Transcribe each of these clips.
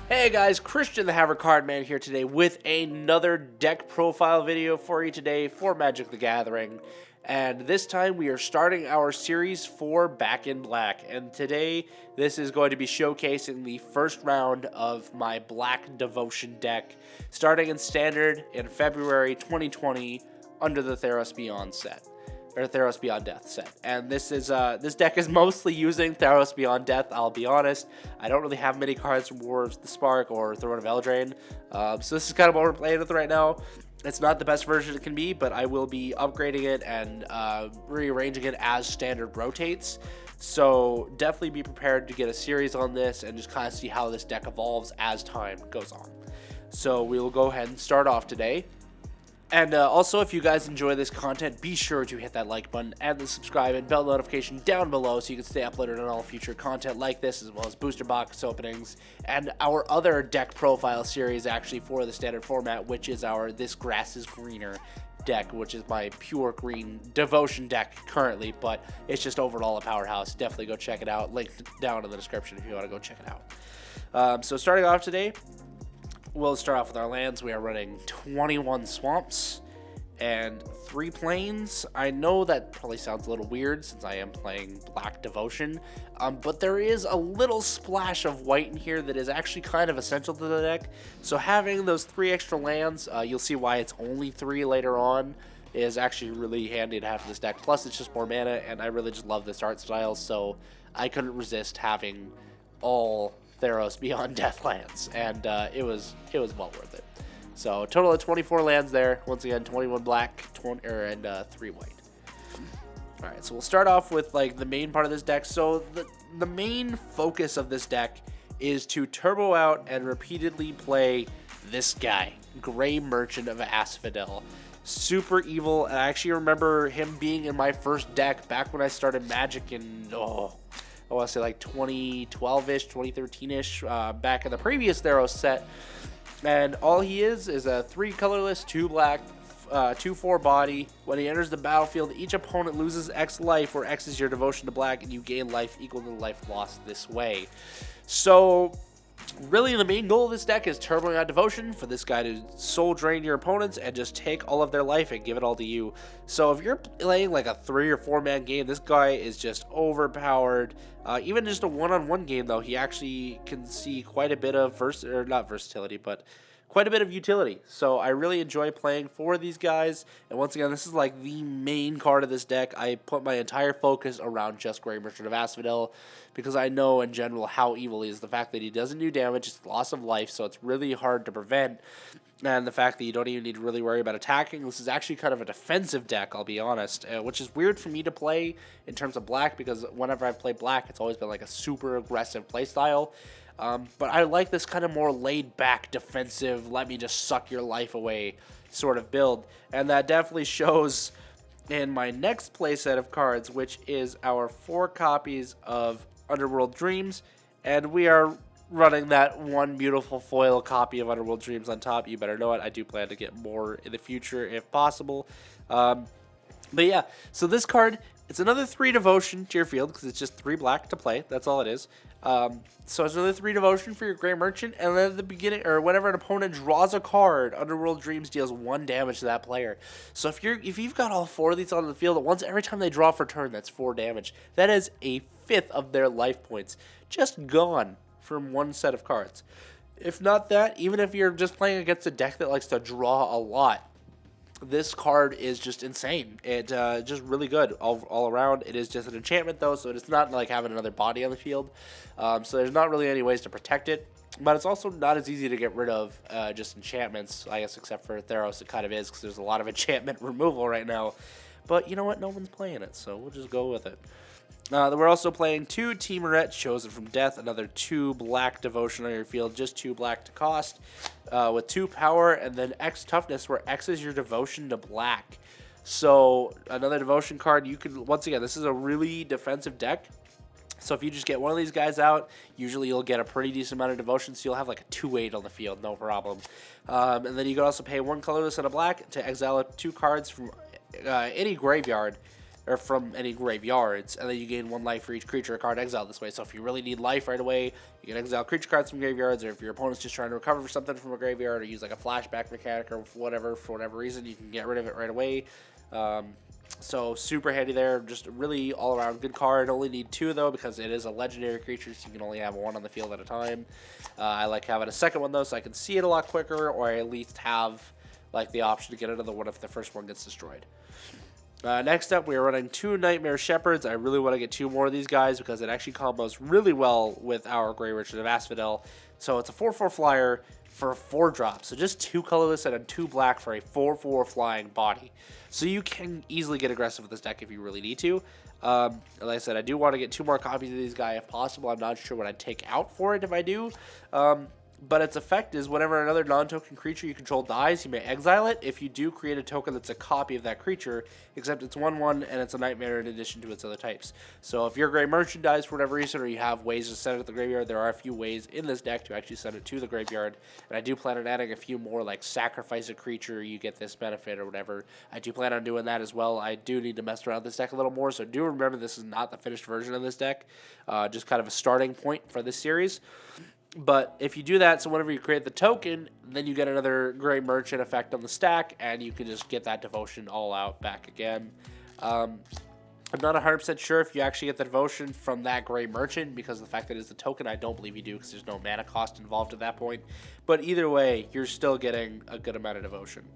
Hey guys, Christian the Haver Card Man here today with another deck profile video for you today for Magic the Gathering. And this time we are starting our series for Back in Black. And today this is going to be showcasing the first round of my Black Devotion deck, starting in Standard in February 2020 under the Theros Beyond set. Or Theros Beyond Death set. And this deck is mostly using Theros Beyond Death, I'll be honest. I don't really have many cards from War of the Spark or Throne of Eldraine. So this is kind of what we're playing with right now. It's not the best version it can be, but I will be upgrading it and rearranging it as Standard rotates. So definitely be prepared to get a series on this and just kind of see how this deck evolves as time goes on. So we will go ahead and start off today. And also, if you guys enjoy this content, be sure to hit that like button and the subscribe and bell notification down below so you can stay uploaded on all future content like this, as well as booster box openings and our other deck profile series actually for the standard format, which is our This Grass is Greener deck, which is my pure green devotion deck currently, but it's just overall a powerhouse. Definitely go check it out. Link down in the description if you want to go check it out. So starting off today, we'll start off with our lands. We are running 21 swamps and 3 plains. I know that probably sounds a little weird since I am playing Black Devotion, but there is a little splash of white in here that is actually kind of essential to the deck. So having those 3 extra lands, you'll see why it's only 3 later on, is actually really handy to have in this deck. Plus, it's just more mana, and I really just love this art style, so I couldn't resist having all Theros Beyond Death lands, and it was well worth it. So total of 24 lands there. Once again, 21 black, 3 white. All right, so we'll start off with like the main part of this deck. So the main focus of this deck is to turbo out and repeatedly play this guy, Gray Merchant of Asphodel. Super evil. And I actually remember him being in my first deck back when I started Magic in I want to say like 2012-ish, 2013-ish, back in the previous Theros set. And all he is a 3 colorless, 2 black, 2/4 body. When he enters the battlefield, each opponent loses X life, where X is your devotion to black, and you gain life equal to the life lost this way. So really, the main goal of this deck is turboing out devotion for this guy to soul drain your opponents and just take all of their life and give it all to you. So if you're playing like a 3 or 4 man game, this guy is just overpowered. Even just a one-on-one game, though, he actually can see quite a bit of not versatility, but quite a bit of utility. So I really enjoy playing for these guys. And once again, this is like the main card of this deck. I put my entire focus around just Gray Merchant of Asphodel because I know in general how evil he is. The fact that he doesn't do damage, it's loss of life, so it's really hard to prevent. And the fact that you don't even need to really worry about attacking. This is actually kind of a defensive deck, I'll be honest, which is weird for me to play in terms of black because whenever I've played black, it's always been like a super aggressive playstyle. But I like this kind of more laid-back, defensive, let me just suck your life away sort of build. And that definitely shows in my next playset of cards, which is our 4 copies of Underworld Dreams. And we are running that one beautiful foil copy of Underworld Dreams on top. You better know it. I do plan to get more in the future if possible. But yeah, so this card, it's another 3 devotion to your field because it's just 3 black to play. That's all it is. So it's another 3 devotion for your Gray Merchant, and then at the beginning, or whenever an opponent draws a card, Underworld Dreams deals 1 damage to that player. So if you've got all 4 of these on the field at once, every time they draw for turn, that's 4 damage. That is a 1/5 of their life points just gone from 1 set of cards. If not that, even if you're just playing against a deck that likes to draw a lot, this card is just insane. It just really good all around. It is just an enchantment though, so it's not like having another body on the field. So there's not really any ways to protect it. But it's also not as easy to get rid of just enchantments, I guess, except for Theros. It kind of is because there's a lot of enchantment removal right now. But you know what? No one's playing it, so we'll just go with it. We're also playing 2 Teameret, Chosen from Death, another 2 black devotion on your field, just 2 black to cost, with 2 power, and then X toughness, where X is your devotion to black. So another devotion card, you can, once again, this is a really defensive deck. So if you just get one of these guys out, usually you'll get a pretty decent amount of devotion, so you'll have like a 2/8 on the field, no problem. And then you can also pay 1 colorless and a black to exile 2 cards from any graveyard or from any graveyards, and then you gain 1 life for each creature or card exiled this way. So if you really need life right away, you can exile creature cards from graveyards, or if your opponent's just trying to recover something from a graveyard or use like a flashback mechanic or whatever, for whatever reason, you can get rid of it right away. So super handy there, just really all around good card. Only need 2 though because it is a legendary creature, so you can only have 1 on the field at a time. I like having a second one though, so I can see it a lot quicker, or I at least have like the option to get another one if the first one gets destroyed. Next up, we are running 2 Nightmare Shepherds. I really want to get 2 more of these guys because it actually combos really well with our Grey Merchant of Asphodel. So it's a 4/4 flyer for 4 drops. So just 2 colorless and a 2 black for a 4/4 flying body. So you can easily get aggressive with this deck if you really need to. Like I said, I do want to get 2 more copies of these guys if possible. I'm not sure what I'd take out for it if I do. But its effect is whenever another non-token creature you control dies, you may exile it. If you do, create a token that's a copy of that creature, except it's 1/1 and it's a nightmare in addition to its other types. So if your Grey Merchant dies for whatever reason, or you have ways to send it to the graveyard, there are a few ways in this deck to actually send it to the graveyard. And I do plan on adding a few more, like sacrifice a creature, you get this benefit or whatever. I do plan on doing that as well. I do need to mess around with this deck a little more, so do remember this is not the finished version of this deck, just kind of a starting point for this series. But if you do that, so whenever you create the token, then you get another Grey Merchant effect on the stack, and you can just get that Devotion all out back again. I'm not 100% sure if you actually get the Devotion from that Grey Merchant, because of the fact that it's a token, I don't believe you do, because there's no mana cost involved at that point. But either way, you're still getting a good amount of Devotion.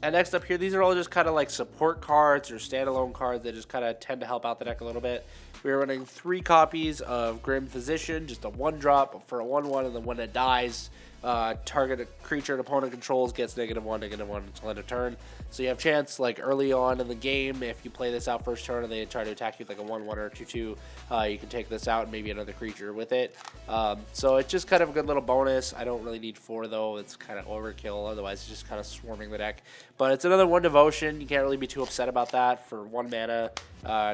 And next up here, these are all just kind of like support cards or standalone cards that just kind of tend to help out the deck a little bit. We're running 3 copies of Grim Physician, just a 1-drop for a 1/1, and then when it dies, target a creature an opponent controls gets -1/-1 until end of turn. So you have chance, like early on in the game, if you play this out first turn and they try to attack you with like a 1/1 or a 2/2, you can take this out and maybe another creature with it. So it's just kind of a good little bonus. I don't really need 4 though. It's kind of overkill. Otherwise, it's just kind of swarming the deck. But it's another 1 Devotion. You can't really be too upset about that for 1 mana.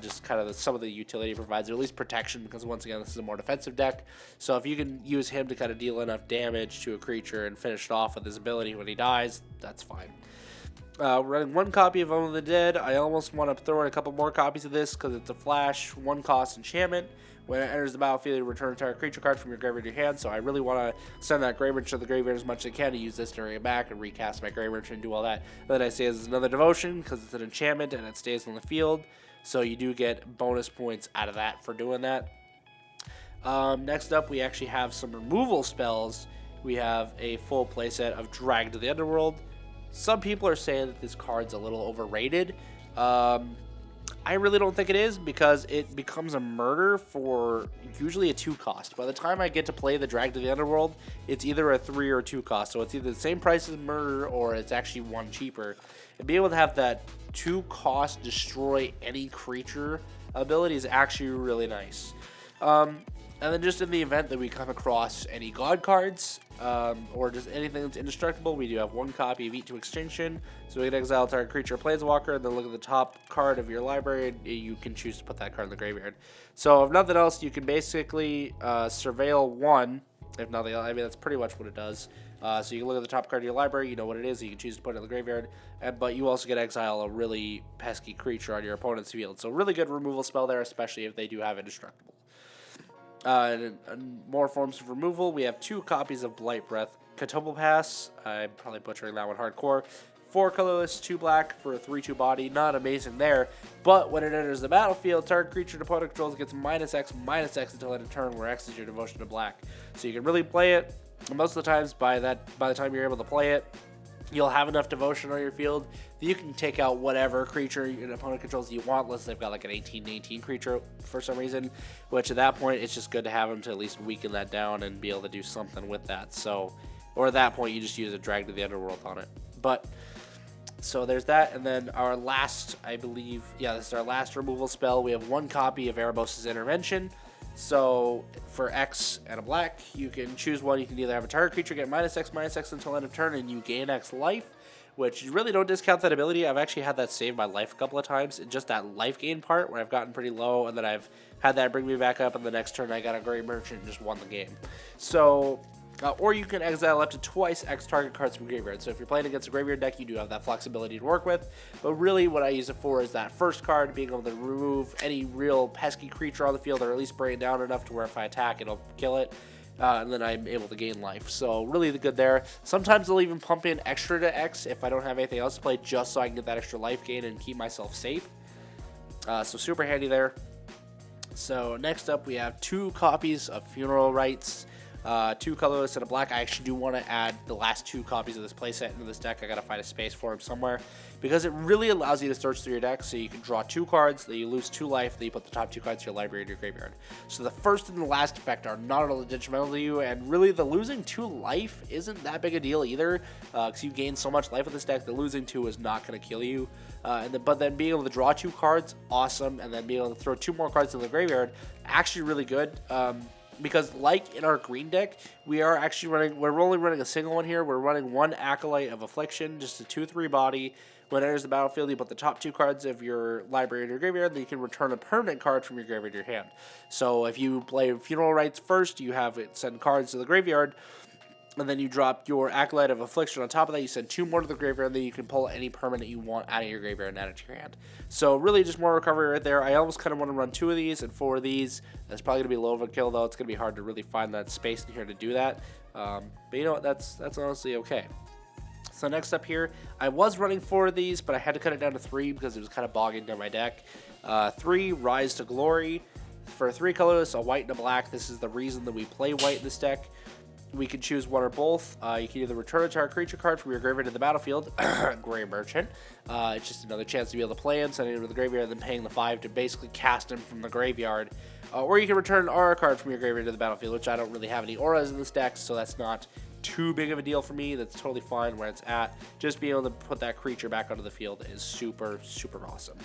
Just kind of some of the utility it provides, or at least protection, because once again, this is a more defensive deck. So if you can use him to kind of deal enough damage to a creature and finish it off with his ability when he dies, that's fine. We're running 1 copy of Omen of the Dead. I almost want to throw in a couple more copies of this because it's a flash, 1-cost enchantment. When it enters the battlefield, you return an entire creature card from your graveyard to your hand. So I really want to send that Grey Merchant to the graveyard as much as I can to use this to bring it back and recast my Grey Merchant and do all that. And then I say it's another Devotion because it's an enchantment and it stays on the field. So you do get bonus points out of that for doing that. Next up, we actually have some removal spells. We have a full playset of Drag to the Underworld. Some people are saying that this card's a little overrated. I really don't think it is, because it becomes a murder for usually a 2-cost. By the time I get to play the Drag to the Underworld, it's either a 3 or a 2-cost. So it's either the same price as murder or it's actually 1 cheaper. And being able to have that 2-cost destroy any creature ability is actually really nice. And then just in the event that we come across any god cards, or just anything that's indestructible, we do have 1 copy of Eat to Extinction. So we can exile a target creature or planeswalker, and then look at the top card of your library, and you can choose to put that card in the graveyard. So if nothing else, you can basically surveil 1. If nothing else, I mean, that's pretty much what it does. So you can look at the top card of your library, you know what it is, you can choose to put it in the graveyard, but you also get to exile a really pesky creature on your opponent's field. So really good removal spell there, especially if they do have indestructible. And more forms of removal, we have 2 copies of Blight Breath Catoblepass. I'm probably butchering that one hardcore. 4 colorless, 2 black for a 3/2 body. Not amazing there, but when it enters the battlefield, target creature and opponent controls gets -X until end of turn, where X is your devotion to black. So you can really play it. And most of the times, by the time you're able to play it, you'll have enough devotion on your field that you can take out whatever creature an opponent controls you want, unless they've got like an 18/18 creature for some reason, which at that point, it's just good to have them to at least weaken that down and be able to do something with that. So, or at that point, you just use a Drag to the Underworld on it. But, so there's that, and then our last, I believe, yeah, this is our last removal spell. We have 1 copy of Erebos' Intervention. So for X and a black, you can choose one. You can either have a target creature get -X until end of turn, and you gain X life, which you really don't discount that ability. I've actually had that save my life a couple of times. Just that life gain part where I've gotten pretty low, and then I've had that bring me back up, and the next turn I got a Grey Merchant and just won the game. So Or you can exile up to twice X target cards from graveyard. So if you're playing against a graveyard deck, you do have that flexibility to work with. But really what I use it for is that first card, being able to remove any real pesky creature on the field, or at least bring it down enough to where if I attack, it'll kill it. And then I'm able to gain life. So really good there. Sometimes I'll even pump in extra to X if I don't have anything else to play, just so I can get that extra life gain and keep myself safe. So super handy there. So next up we have 2 copies of Funeral Rites. 2 colorless and a black. I actually do want to add the last 2 copies of this playset into this deck. I gotta find a space for them somewhere, because it really allows you to search through your deck. So you can draw 2 cards, then you lose 2 life, then you put the top 2 cards to your library to your graveyard. So the first and the last effect are not at all detrimental to you, and really the losing 2 life isn't that big a deal either, because you gain so much life with this deck. The losing 2 is not going to kill you, but then being able to draw 2 cards, awesome, and then being able to throw 2 more cards in the graveyard, actually really good. Because like in our green deck, we're only running a single one here. We're running 1 Acolyte of Affliction, just a 2/3 body. When it enters the battlefield, you put the top 2 cards of your library in your graveyard, then you can return a permanent card from your graveyard to your hand. So if you play Funeral Rites first, you have it send cards to the graveyard, and then you drop your Acolyte of Affliction on top of that. You send 2 more to the graveyard, and then you can pull any permanent you want out of your graveyard and add it to your hand. So really just more recovery right there. I almost kind of want to run 2 of these and 4 of these. That's probably going to be low overkill, though. It's going to be hard to really find that space in here to do that. But you know what? That's honestly okay. So next up here, I was running 4 of these, but I had to cut it down to 3 because it was kind of bogging down my deck. 3 Rise to Glory. For 3 colorless, a white and a black. This is the reason that we play white in this deck. We can choose one or both. You can either return a target creature card from your graveyard to the battlefield, Gray Merchant. It's just another chance to be able to play him, sending him to the graveyard, and then paying the 5 to basically cast him from the graveyard. Or you can return an aura card from your graveyard to the battlefield, which I don't really have any auras in this deck, so that's not too big of a deal for me. That's totally fine where it's at. Just being able to put that creature back onto the field is super, super awesome.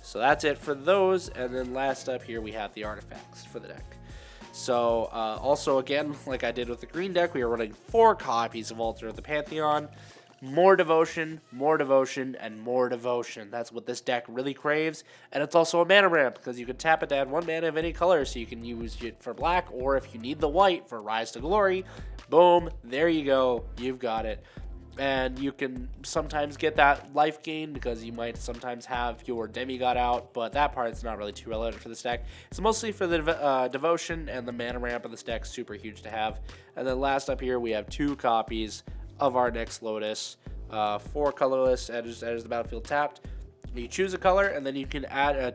So that's it for those, and then last up here we have the artifacts for the deck. So, also again, like I did with the green deck, we are running 4 copies of Altar of the Pantheon. More devotion, and more devotion. That's what this deck really craves. And it's also a mana ramp, because you can tap it to add 1 mana of any color, so you can use it for black, or if you need the white for Rise to Glory, boom, there you go, you've got it. And you can sometimes get that life gain because you might sometimes have your demigod out, but that part's not really too relevant for this deck. It's mostly for the devotion and the mana ramp of this deck, super huge to have. And then last up here, we have 2 copies of our next Lotus, 4 colorless, enters the battlefield tapped. You choose a color, and then you can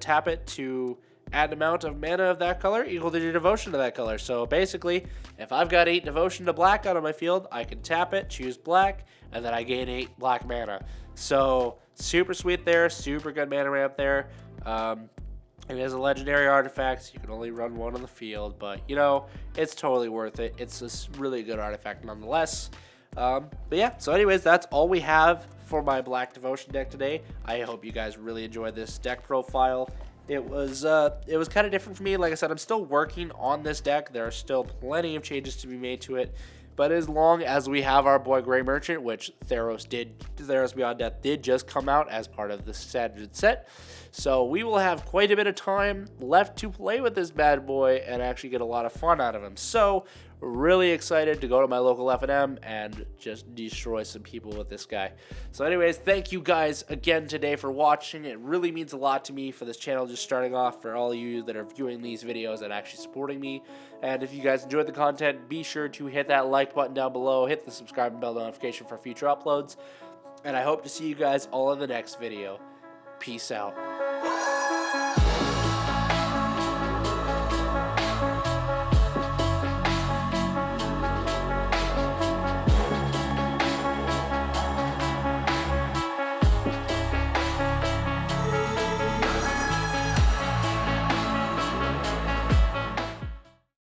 tap it to add an amount of mana of that color equal to your devotion to that color. So basically, if I've got 8 devotion to black out on my field, I can tap it, choose black, and then I gain 8 black mana. So super sweet there, super good mana ramp there. It is a legendary artifact, so you can only run 1 on the field, but you know, it's totally worth it. It's a really good artifact nonetheless. But yeah, so anyways, that's all we have for my black devotion deck today. I hope you guys really enjoyed this deck profile. It was kind of different for me. Like I said, I'm still working on this deck. There are still plenty of changes to be made to it. But as long as we have our boy Gray Merchant, which Theros Beyond Death did just come out as part of the standard set. So we will have quite a bit of time left to play with this bad boy and actually get a lot of fun out of him. So really excited to go to my local F&M and just destroy some people with this guy. So anyways, thank you guys again today for watching. It really means a lot to me for this channel just starting off, for all of you that are viewing these videos and actually supporting me. And if you guys enjoyed the content, be sure to hit that like button down below, hit the subscribe and bell notification for future uploads. And I hope to see you guys all in the next video. Peace out.